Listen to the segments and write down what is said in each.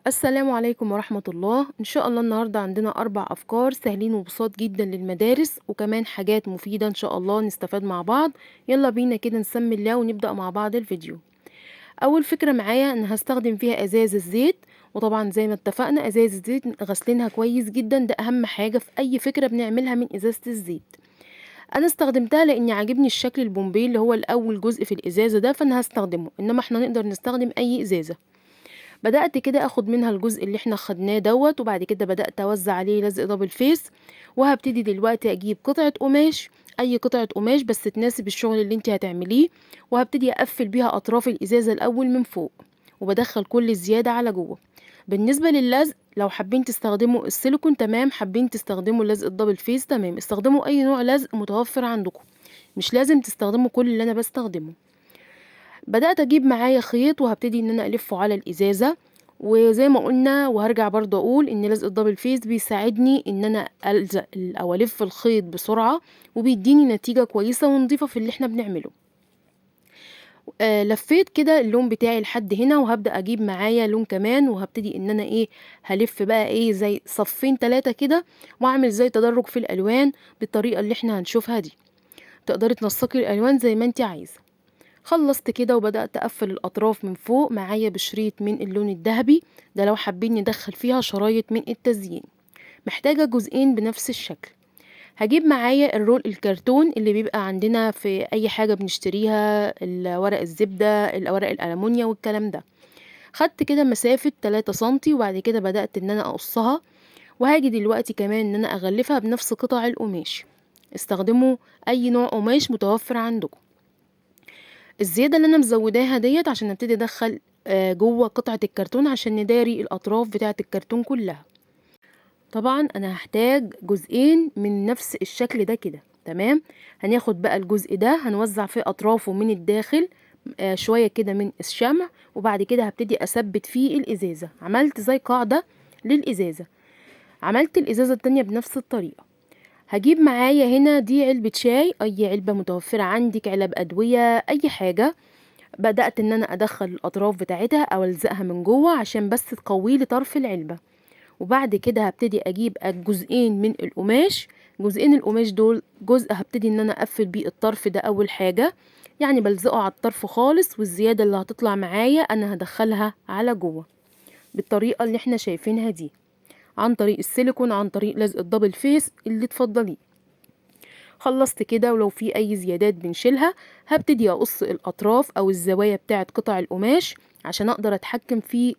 السلام عليكم ورحمة الله. إن شاء الله النهاردة عندنا 4 أفكار سهلين وبساط جدًا للمدارس، وكمان حاجات مفيدة إن شاء الله نستفاد مع بعض. يلا بينا كده نسمي الله ونبدأ مع بعض الفيديو. أول فكرة معايا أنا هاستخدم فيها إزاز الزيت، وطبعًا زي ما اتفقنا إزاز الزيت غاسلينها كويس جدًا، ده أهم حاجة في أي فكرة بنعملها من إزازة الزيت. أنا استخدمتها لإني عاجبني الشكل البومبي اللي هو الأول جزء في الإزازة ده، فأنا هاستخدمه، إنما إحنا نقدر نستخدم أي إزازة. بدأت كده آخد منها الجزء اللي إحنا خدناه دوّة، وبعد كده بدأت أوزّع عليه لزق double face، وهابتدي دلوقتي أجيب قطعة قماش، أي قطعة قماش بس تناسب الشغل اللي أنتِ هتعمليه، وهابتدي أقفّل بيها أطراف الإزازة الأول من فوق، وبادخّل كل الزيادة على جوّه. بالنسبة للزق لو حابين تستخدموا السيليكون تمام، حابين تستخدموا لزق الdouble face تمام، استخدموا أي نوع لزق متوفر عندكم، مش لازم تستخدموا كل اللي أنا باستخدمه. بدأت أجيب معايا خيط وهابتدي إن أنا ألفه على الإزازة، وزي ما قُلنا وهارجع برضه أقول إن لزق الدبل فيس بيساعدني إن أنا ألزق أو ألِف الخيط بسرعة، وبيدّيني نتيجة كويسة ونضيفة في اللي إحنا بنعمله. لفّيت كده اللون بتاعي لحد هنا، وهابدأ أجيب معايا لون كمان، وهابتدي إن أنا هالِف بقى زي صفّين 3 كده، وأعمل زي تدرُّج في الألوان بالطريقة اللي إحنا هنشوفها دي. تقدري تنسّقي الألوان زي ما أنتِ عايزة. خلّصت كده وبدأت أقفّل الأطراف من فوق معايا بشريط من اللون الدهبي، ده لو حابين ندخّل فيها شرايط من التزيين. محتاجة جزئين بنفس الشكل. هاجيب معايا الرول الكرتون اللي بيبقى عندنا في أي حاجة بنشتريها، ورق الزبدة، ورق الألمونيا والكلام ده. خدت كده مسافة 3 سنتي وبعد كده بدأت إن أنا أقصّها، وهاجي دلوقتي كمان إن أنا أغلّفها بنفس قطع القماش. استخدموا أي نوع قماش متوفّر عندكم. الزيادة اللي أنا مزوّداها ديّة عشان أبتدي أدخّل جوّه قطعة الكرتون عشان نداري الأطراف بتاعة الكرتون كلّها. طبعًا أنا هاحتاج جزئين من نفس الشكل ده كده، تمام. هناخد بقى الجزء ده هنوزّع في أطرافه من الداخل شوية كده من الشمع، وبعد كده هابتدي أثبّت فيه الإزازة. عملت زي قاعدة للإزازة. عملت الإزازة التانية بنفس الطريقة. هاجيب معايا هنا دي علبة شاي، أي علبة متوفّرة عندِك، علب أدوية، أي حاجة. بدأت إن أنا أدخّل الأطراف بتاعتها أو ألزقها من جوّه عشان بس تقوّي لي طرف العلبة، وبعد كده هابتدي أجيب الجزئين من القماش. جزئين القماش دول جزء هابتدي إن أنا أقفّل بيه الطرف ده أول حاجة، يعني بالزقه على الطرف خالص، والزيادة اللي هتطلع معايا أنا هادخّلها على جوّه، بالطريقة اللي إحنا شايفينها دي، عن طريق السيليكون، عن طريق لزق الدبل فيس اللي تفضّليه. خلصت كده ولو في أي زيادات بنشيلها. هابتدي أقص الأطراف أو الزوايا بتاعة قطع القماش عشان أقدر أتحكم في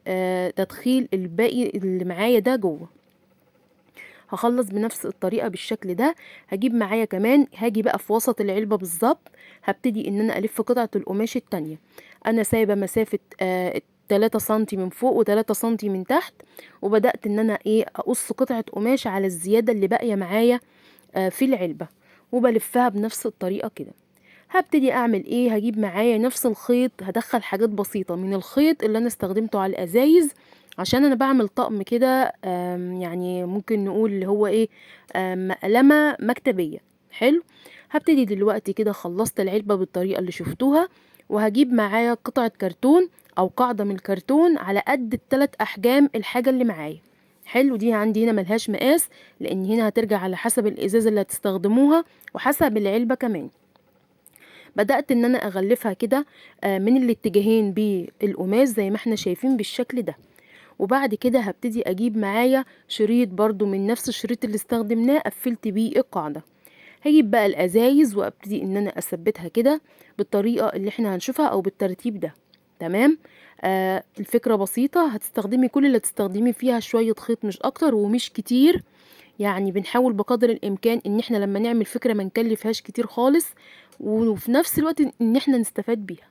تدخيل الباقي اللي معايا ده جوه. هاخلص بنفس الطريقة بالشكل ده. هاجيب معايا كمان هاجي بقى في وسط العلبة بالظبط، هابتدي إن أنا ألف قطعة القماش التانية. أنا سايبة مسافة 3 سنتي من فوق و3 سنتي من تحت، وبدأت إن أنا أقص قطعة قماش على الزيادة اللي باقية معايا في العلبة، وبالفها بنفس الطريقة كده. هابتدي أعمل هاجيب معايا نفس الخيط، هادخّل حاجات بسيطة من الخيط اللي أنا استخدمته على الأزايز، عشان أنا باعمل طقم كده يعني ممكن نقول اللي هو مقلمة مكتبية، حلو. هابتدي دلوقتي كده خلّصت العلبة بالطريقة اللي شفتوها، وهاجيب معايا قطعة كرتون أو قاعدة من الكرتون على قد ال3 أحجام الحاجة اللي معايا، حلو. دي عندي هنا ما لهاش مقاس، لإن هنا هترجع على حسب الإزازة اللي هتستخدموها وحسب العلبة كمان. بدأت إن أنا أغلّفها كده من الاتجاهين بالقماش زي ما إحنا شايفين بالشكل ده، وبعد كده هابتدي أجيب معايا شريط برضه من نفس الشريط اللي استخدمناه قفّلت بيه القاعدة. هاجيب بقى الأزايز وأبتدي إن أنا أثبّتها كده بالطريقة اللي إحنا هنشوفها أو بالترتيب ده، تمام. الفكرة بسيطة، هتستخدمي كل اللي هتستخدمي فيها شوية خيط مش أكتر ومش كتير، يعني بنحاول بقدر الإمكان إن إحنا لمّا نعمل فكرة ما نكلّفهاش كتير خالص، وفي نفس الوقت إن إحنا نستفاد بيها.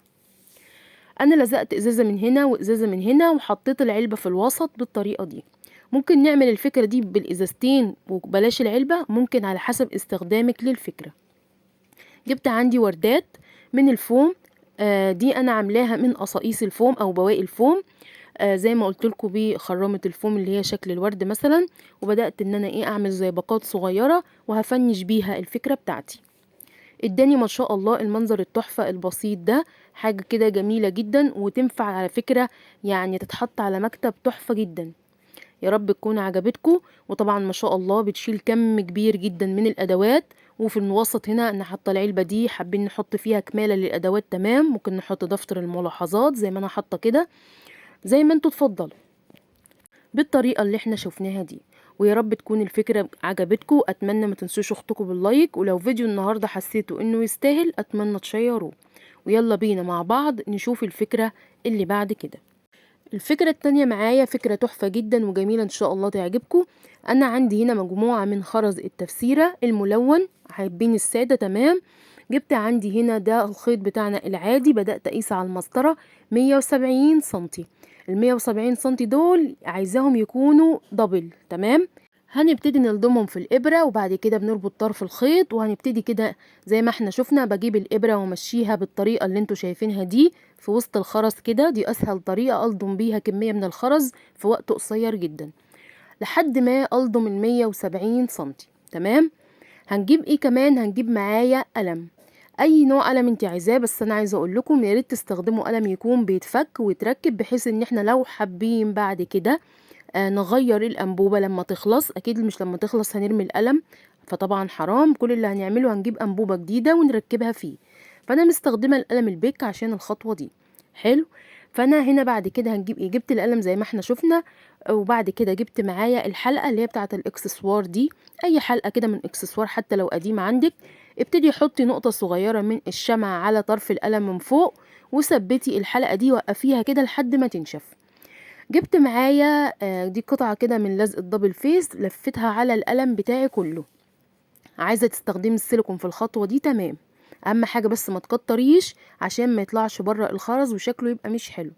أنا لزقت إزازة من هنا وإزازة من هنا وحطيت العلبة في الوسط بالطريقة دي. ممكن نعمل الفكرة دي بالإزازتين وبلاش العلبة، ممكن على حسب استخدامِك للفكرة. جِبت عندي وردات من الفوم، دي أنا عاملاها من قصاقيس الفوم أو بواقي الفوم، زي ما قُلت لكم بخرّامة الفوم اللي هي شكل الورد مثلًا، وبدأت إن أنا أعمل زي باقات صغيّرة وهافنِّش بيها الفكرة بتاعتي. ادّاني ما شاء الله المنظر التحفة البسيط ده، حاجة كده جميلة جدا، وتنفع على فكرة يعني تتحط على مكتب تحفة جدا. يا رب تكون عجبتكم. وطبعا ما شاء الله بتشيل كم كبير جدا من الادوات. وفي الوسط هنا انا حاطه العلبه دي، حابين نحط فيها كماله للادوات تمام، ممكن نحط دفتر الملاحظات زي ما انا حاطه كده، زي ما انتوا تفضلوا بالطريقه اللي احنا شفناها دي. ويا رب تكون الفكره عجبتكم. اتمنى ما تنسوش اختكم باللايك، ولو فيديو النهارده حسيتوا انه يستاهل اتمنى تشيروه. ويلا بينا مع بعض نشوف الفكره اللي بعد كده. الفكرة التانية معايا فكرة تحفة جدا وجميلة ان شاء الله تعجبكم. انا عندي هنا مجموعة من خرز التفسيرة الملون، حابين السادة تمام. جبت عندي هنا ده الخيط بتاعنا العادي، بدأت اقيس على المسطرة 170 سنتي. ال170 سنتي دول عايزاهم يكونوا دبل تمام. هنبتدي نلضمهم في الإبرة، وبعد كده بنربط طرف الخيط، وهنبتدي كده زي ما احنا شفنا بجيب الإبرة ومشيها بالطريقة اللي انتوا شايفينها دي في وسط الخرز كده. دي أسهل طريقة ألضم بيها كمية من الخرز في وقت قصير جدا، لحد ما ألضم 170 سنتي تمام. هنجيب ايه كمان؟ هنجيب معايا قلم، اي نوع قلم انت عايزاه، بس انا عايزه اقول لكم يا ريت تستخدموا قلم يكون بيتفك ويتركب، بحيث ان احنا لو حابين بعد كده نغير الأنبوبة لما تخلص. أكيد مش لما تخلص هنرمي القلم، فطبعا حرام. كل اللي هنعمله هنجيب أنبوبة جديدة ونركبها فيه. فأنا مستخدمة القلم البيك عشان الخطوة دي. حلو. فأنا هنا بعد كده هنجيب ايه؟ جبت القلم زي ما احنا شفنا، وبعد كده جبت معايا الحلقة اللي هي بتاعة الإكسسوار دي. أي حلقة كده من إكسسوار حتى لو قديمة عندك. ابتدي حطي نقطة صغيرة من الشمع على طرف القلم من فوق، وثبتي الحلقة دي وقفيها كده لحد ما تنشف. جبت معايا دي قطعة كده من لزق الدبل فيس، لفتها على القلم بتاعي كله. عايزة تستخدمي السيليكون في الخطوة دي تمام، اهم حاجة بس ما تكتريش عشان ما يطلعش بره الخرز وشكله يبقى مش حلو.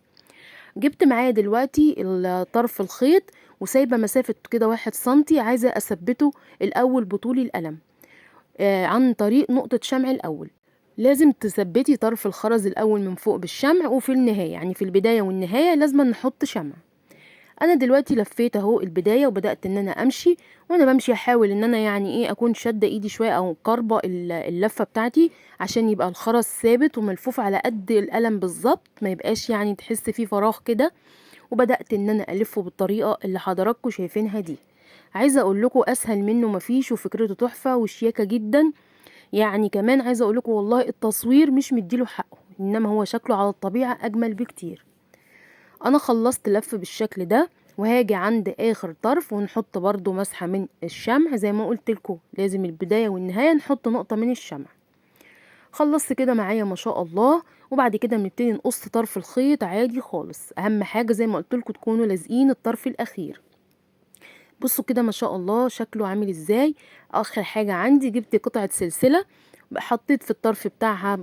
جبت معايا دلوقتي طرف الخيط، وسايبة مسافة كده 1 سنتي، عايزة اثبته الاول بطول القلم عن طريق نقطة شمع الاول. لازم تثبتي طرف الخرز الاول من فوق بالشمع، وفي النهاية يعني في البداية والنهاية لازم نحط شمع. انا دلوقتي لفيت اهو البدايه، وبدات ان انا امشي. وانا بمشي احاول ان انا يعني ايه اكون شاده ايدي شويه او قاربه اللفه بتاعتي، عشان يبقى الخرز ثابت وملفوف على قد القلم بالظبط، ما يبقاش يعني تحس فيه فراغ كده. وبدات ان انا الفه بالطريقه اللي حضراتكم شايفينها دي. عايزه اقول لكم اسهل منه مفيش، وفكرته تحفه وشياكه جدا. يعني كمان عايزه اقول لكم والله التصوير مش مديله حقه، انما هو شكله على الطبيعه اجمل بكتير. انا خلصت لف بالشكل ده، وهاجي عند اخر طرف ونحط برضو مسحة من الشمع زي ما قلت لكم، لازم البداية والنهاية نحط نقطة من الشمع. خلصت كده معايا ما شاء الله. وبعد كده بنبتدي نقص طرف الخيط عادي خالص، اهم حاجة زي ما قلت لكم تكونوا لازقين الطرف الاخير. بصوا كده ما شاء الله شكله عامل ازاي. اخر حاجة عندي جبت قطعة سلسلة، حطيت في الطرف بتاعها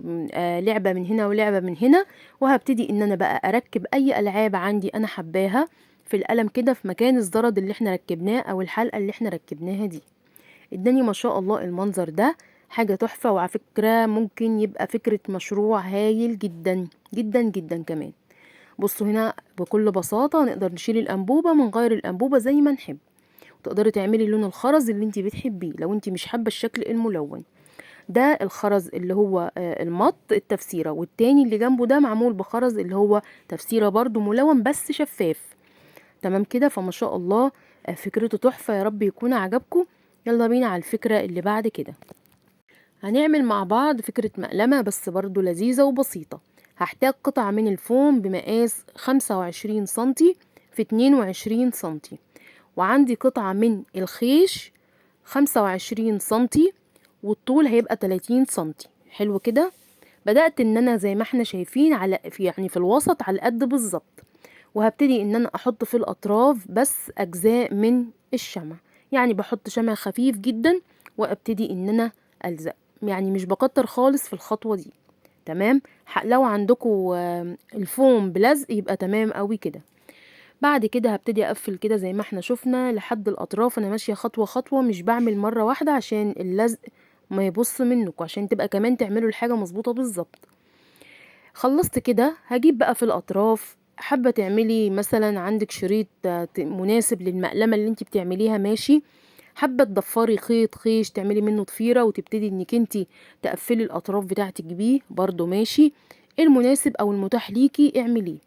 لعبة من هنا ولعبة من هنا، وهبتدي ان انا بقى اركب اي العاب عندي انا حباها في القلم كده في مكان الزرد اللي احنا ركبناه او الحلقة اللي احنا ركبناها دي. اداني ما شاء الله المنظر ده حاجة تحفة، وعلى فكرة ممكن يبقى فكرة مشروع هايل جدا جدا جدا كمان. بصوا هنا بكل بساطة نقدر نشيل الأنبوبة من غير الأنبوبة زي ما نحب، وتقدري تعملي لون الخرز اللي انت بتحبيه لو انت مش حابة الشكل الملون. ده الخرز اللي هو المط التفسيرة، والتاني اللي جنبه ده معمول بخرز اللي هو تفسيرة برضو ملون بس شفاف تمام كده. فما شاء الله فكرته تحفة، يا رب يكون عجبكم. يلا بينا على الفكرة اللي بعد كده. هنعمل مع بعض فكرة مقلمة بس برضو لذيذة وبسيطة. هحتاج قطعة من الفوم بمقاس 25 سنتي في 22 سنتي، وعندي قطعة من الخيش 25 سنتي، والطول هيبقى 30 سنتي. حلو كده. بدأت ان انا زي ما احنا شايفين على يعني في الوسط على القد بالظبط، وهبتدي ان انا احط في الاطراف بس اجزاء من الشمع. يعني بحط شمع خفيف جدا، وابتدي ان انا الزق، يعني مش بكتر خالص في الخطوة دي تمام. لو عندكم الفوم بلزق يبقى تمام قوي كده. بعد كده هبتدي اقفل كده زي ما احنا شفنا لحد الاطراف. انا ماشيه خطوه خطوه، مش بعمل مره واحده عشان اللزق ما يبص منكم، عشان تبقى كمان تعملوا الحاجه مظبوطه بالظبط. خلصت كده هجيب بقى في الاطراف. حابه تعملي مثلا عندك شريط مناسب للمقلمه اللي انت بتعمليها ماشي. حابه تضفري خيط خيش تعملي منه ضفيره وتبتدي انك انت تقفلي الاطراف بتاعتك بيه برضو ماشي. المناسب او المتاح ليكي اعمليه.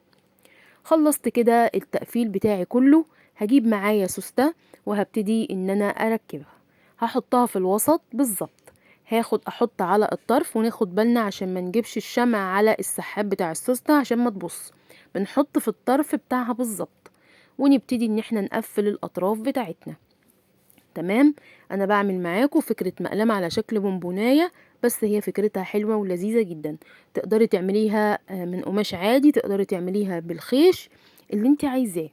خلصت كده التقفيل بتاعي كله، هجيب معايا سوستة وهبتدي ان انا اركبها. هحطها في الوسط بالظبط، احط على الطرف، وناخد بالنا عشان ما نجيبش الشمع على السحاب بتاع السوستة عشان ما تبص. بنحط في الطرف بتاعها بالظبط، ونبتدي ان احنا نقفل الاطراف بتاعتنا. تمام. انا بعمل معاكم فكرة مقلمة على شكل بونبوناية، بس هي فكرتها حلوة ولذيذة جدا. تقدري تعمليها من قماش عادي، تقدري تعمليها بالخيش اللي انت عايزاه.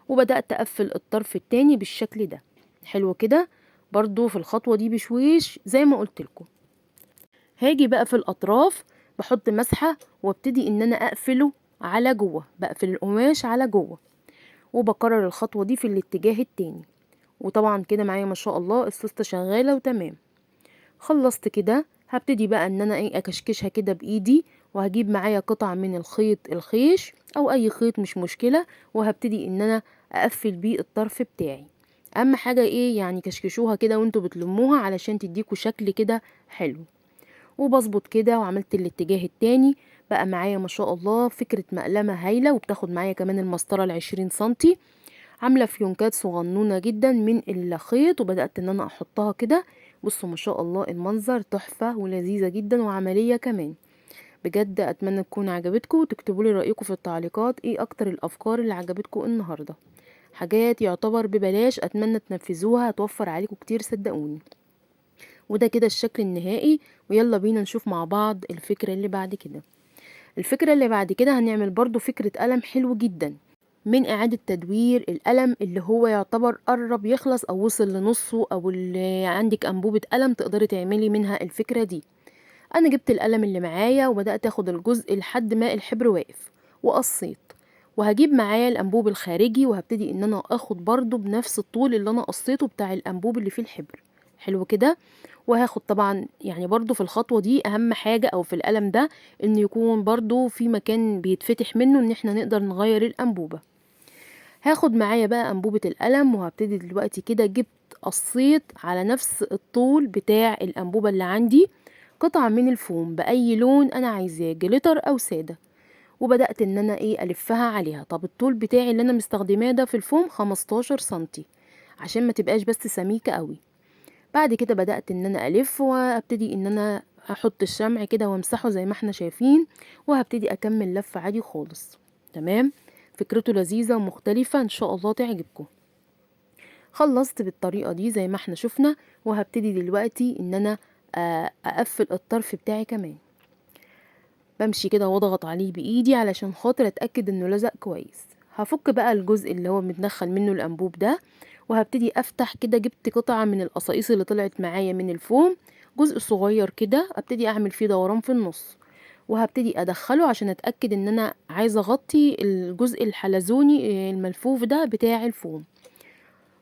وبدأت اقفل الطرف التاني بالشكل ده. حلو كده. برضو في الخطوة دي بشويش زي ما قلت لكم. هاجي بقى في الاطراف، بحط مسحة وابتدي ان انا اقفله على جوه، بقفل القماش على جوه، وبكرر الخطوة دي في الاتجاه التاني. وطبعا كده معايا ما شاء الله السوستة شغالة وتمام. خلصت كده، هبتدي بقى ان انا اكشكشها كده بايدي، وهجيب معايا قطع من الخيط الخيش او اي خيط مش مشكلة، وهبتدي ان انا اقفل بيه الطرف بتاعي. اهم حاجة يعني كشكشوها كده وانتوا بتلموها علشان تديكوا شكل كده حلو. وبظبط كده وعملت الاتجاه التاني. بقى معايا ما شاء الله فكرة مقلمة هايلة، وبتاخد معايا كمان المسطرة ال20 سنتي. عاملة فيونكات صغنونة جدا من الخيط، وبدأت ان انا احطها كده. بصوا ما شاء الله المنظر تحفة ولذيذة جدا وعملية كمان. بجد اتمنى تكون عجبتكم، وتكتبوا لي رأيكم في التعليقات ايه اكتر الافكار اللي عجبتكم النهاردة. حاجات يعتبر ببلاش، اتمنى تنفذوها، هتوفر عليكم كتير صدقوني. وده كده الشكل النهائي. ويلا بينا نشوف مع بعض الفكرة اللي بعد كده. الفكرة اللي بعد كده هنعمل برضو فكرة قلم حلو جدا من إعادة تدوير القلم، اللي هو يعتبر قرب يخلص أو وصل لنصه، أو اللي عندك أنبوبة قلم تقدري تعملي منها الفكرة دي. أنا جبت القلم اللي معايا وبدأت أخد الجزء لحد ما الحبر واقف، وقصيت. وهجيب معايا الأنبوب الخارجي، وهبتدي إن أنا أخد برضو بنفس الطول اللي أنا قصيته بتاع الأنبوب اللي فيه الحبر. حلو كده. وهاخد طبعا برضو في الخطوة دي أهم حاجة أو في القلم ده إن يكون برضو في مكان بيتفتح منه إن احنا نقدر نغير الأنبوبة. هاخد معايا بقى أنبوبة القلم، وهبتدي دلوقتي كده جبت قصيت على نفس الطول بتاع الأنبوبة اللي عندي قطعة من الفوم بأي لون أنا عايزاه، جليتر أو سادة. وبدأت إن أنا ألفها عليها. طب الطول بتاعي اللي أنا مستخدماه ده في الفوم 15 سنتي، عشان ما تبقاش بس سميكة قوي. بعد كده بدأت إن أنا ألف، وأبتدي إن أنا أحط الشمع كده وامسحه زي ما احنا شايفين، وهبتدي أكمل لف عادي خالص. تمام. فكرته لذيذة ومختلفة، إن شاء الله تعجبكم. خلصت بالطريقة دي زي ما احنا شفنا، وهبتدي دلوقتي إن أنا أقفل الطرف بتاعي كمان. بمشي كده واضغط عليه بإيدي علشان خاطر أتأكد إنه لزق كويس. هفك بقى الجزء اللي هو متدخل منه الأنبوب ده، وهبتدي أفتح كده. جبت قطعة من القصاقيص اللي طلعت معايا من الفوم، جزء صغير كده، أبتدي أعمل فيه دوران في النص، وهبتدي أدخله عشان أتأكد إن أنا عايزة أغطي الجزء الحلزوني الملفوف ده بتاع الفوم.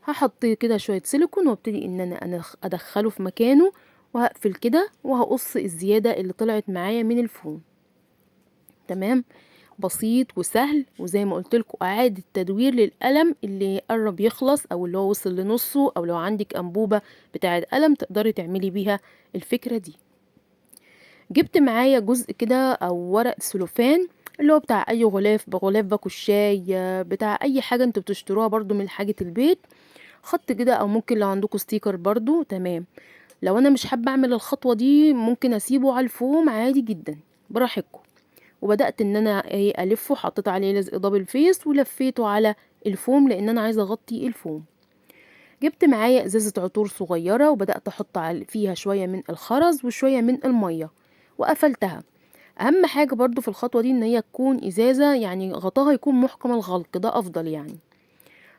هحط كده شوية سيليكون، وابتدي إن أنا أدخله في مكانه، وهقفل كده، وهقص الزيادة اللي طلعت معايا من الفوم. تمام. بسيط وسهل، وزي ما قلت لكم اعاده تدوير للقلم اللي قرب يخلص او اللي هو وصل لنصه، او لو عندك انبوبه بتاعه قلم تقدري تعملي بيها الفكره دي. جبت معايا جزء كده او ورق سلوفان، اللي هو بتاع اي غلاف، بغلاف باكو الشاي، بتاع اي حاجه انتوا بتشتروها برضو من حاجه البيت. خط كده، او ممكن لو عندكم ستيكر برضو تمام. لو انا مش حابه اعمل الخطوه دي ممكن اسيبه على الفوم عادي جدا، براحتكم. وبدأت ان انا الفه، حطيت عليه لزق دبل فيس ولفيته على الفوم لان انا عايزه اغطي الفوم. جبت معايا ازازه عطور صغيره، وبدأت احط فيها شويه من الخرز وشويه من الميه، وقفلتها. اهم حاجه برضو في الخطوه دي ان هي تكون ازازه غطاها يكون محكم الغلق، ده افضل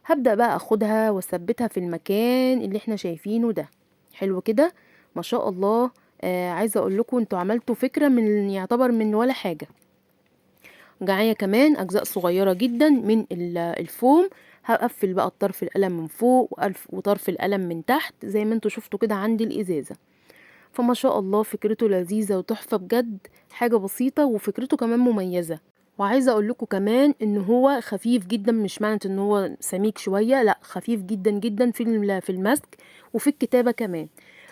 هبدأ بقى اخدها واثبتها في المكان اللي احنا شايفينه ده. حلو كده. ما شاء الله. عايزه اقول لكم انتوا عملتوا فكره من يعتبر من ولا حاجه. معايا كمان اجزاء صغيرة جدا من الفوم. هقفل بقى الطرف القلم من فوق وطرف القلم من تحت زي ما انتوا شفتوا كده عندي الازازة. فما شاء الله فكرته لذيذة وتحفة بجد، حاجة بسيطة وفكرته كمان مميزة. وعايزة اقول لكم كمان ان هو خفيف جدا، مش معنى ان هو سميك شوية، لا خفيف جدا جدا في المسك وفي الكتابة كمان.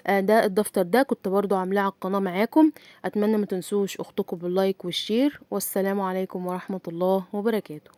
ده الدفتر ده كنت برضه عاملاه على القناة معاكم. أتمنى ما تنسوش أختكم باللايك والشير، والسلام عليكم ورحمة الله وبركاته.